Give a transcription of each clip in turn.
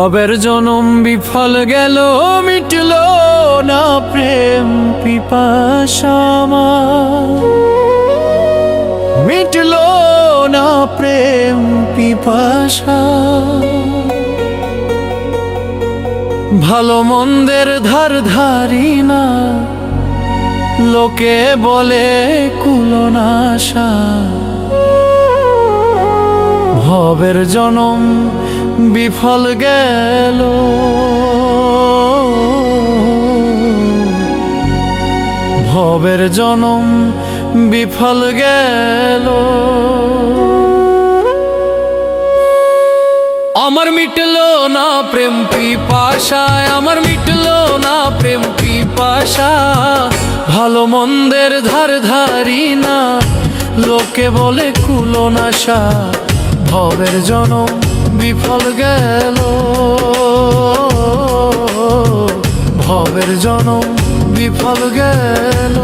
ভবের জনম বিফল গেল, মিটল না প্রেম পিপাসা আমার, মিটল না প্রেম পিপাসা। ভালো মন্দের ধার ধারি না, লোকে বলে কুলনাশা। ভবের জনম বিফল গেল, ভবের জনম বিফল গেল। আমার মিটল না প্রেম পিপাসায়, আমার মিটল না প্রেম পিপাসা। ভালো মন্দের ধার ধারি না, লোকে বলে কুলনাশা। ভবের জনম বিফল গেল, ভবের জনম বিফল গেল।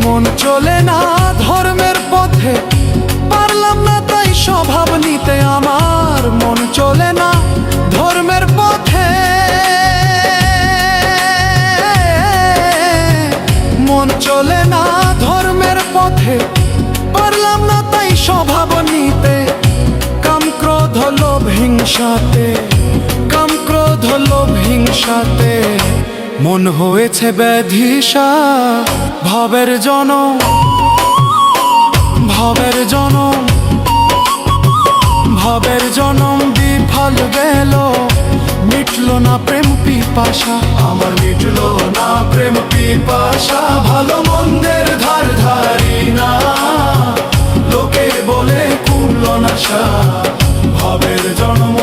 মন চলে না ধর্মের পথে, পারলাম না তাই স্বভাব নিতে। আমার মন চলে না ধর্মের পথে, মন চলে না ধর্মের পথে, পারলাম না তাই স্বভাব নিতে। কাম ক্রোধ লোভ হিংসাতে, কাম ক্রোধ লোভ হিংসাতে মন হয়েছে ব্যাধিসা। ভবের জনম, ভবের জনম, ভবের জনম বিফল গেল, মিটল না প্রেম পিপাসা। আমার মিটল না প্রেম পিপাসা। ভালো মন্দের ধার ধারি না, লোকে বলে কুলনাশা। ভবের জনম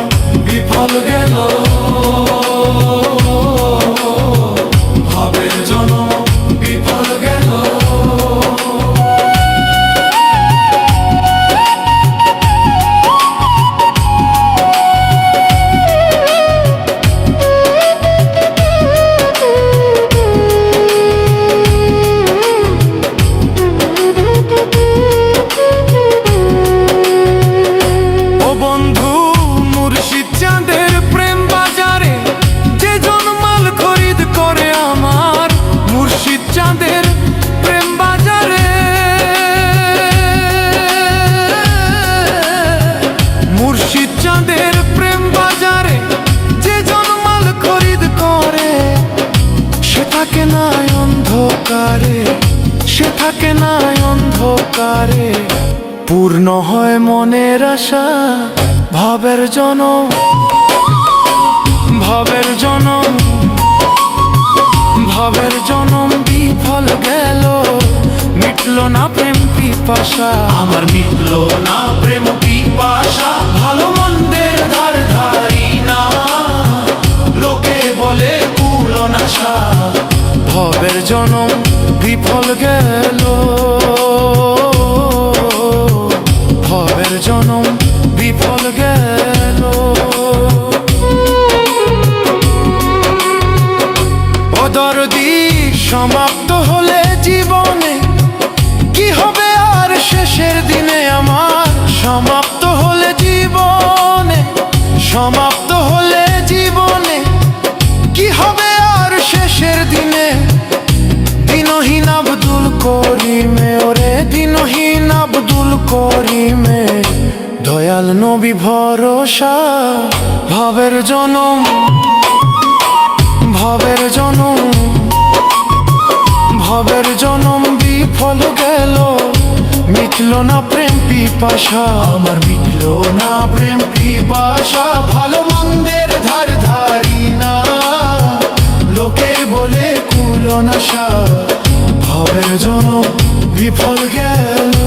বিফল গেল, ভবের জনম বিফল গেল। ও বন্ধু মুর্শিদ চাঁদের প্রেম বাজারে যে জনমাল খরিদ করে আমার, মুর্শিদ চাঁদের প্রেম বাজারে, মুর্শিদ চাঁদের প্রেম বাজারে যে জনমাল খরিদ করে, সে থাকে না অন্ধকারে, সে থাকে না অন্ধকারে। পূর্ণ হয় মনের আশা। ভবের জনম, ভবের জনম, ভবের জনম বিফল গেল, মিটল না প্রেম পিপাসা। আমার মিটল না প্রেম পিপাসা। ভালো মন্দের ধার ধারি না, লোকে বলে কুলনাশা। ভবের জনম বিফল গেল, ভবের জনম বিফল গেল। ও দরদি সমাপ্ত হলে জীবনে কি হবে আর শেষের দিনে আমার? সমাপ্ত হলে জীবনে, সমাপ্ত হলে জীবনে কি হবে আর শেষের দিনে? দিনহীন আব্দুল করিমে, ওরে দিনহীন আব্দুল করিমে, দয়াল নবী ভরসা। ভবের জনম, ভবের জনম, ভবের জনম বিফল গেল, মিটল না প্রেম পিপাসা। আমার মিটল না প্রেম পিপাসা। ভালো মন্দের ধার ধারি না, লোকে জনম বিফল গেল,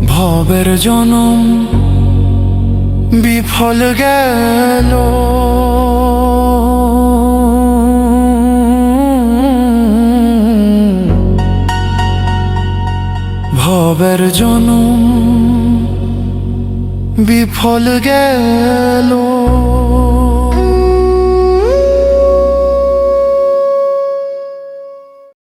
ভবের জনম বিফল গেল। ভবের জনম বিফল গেল।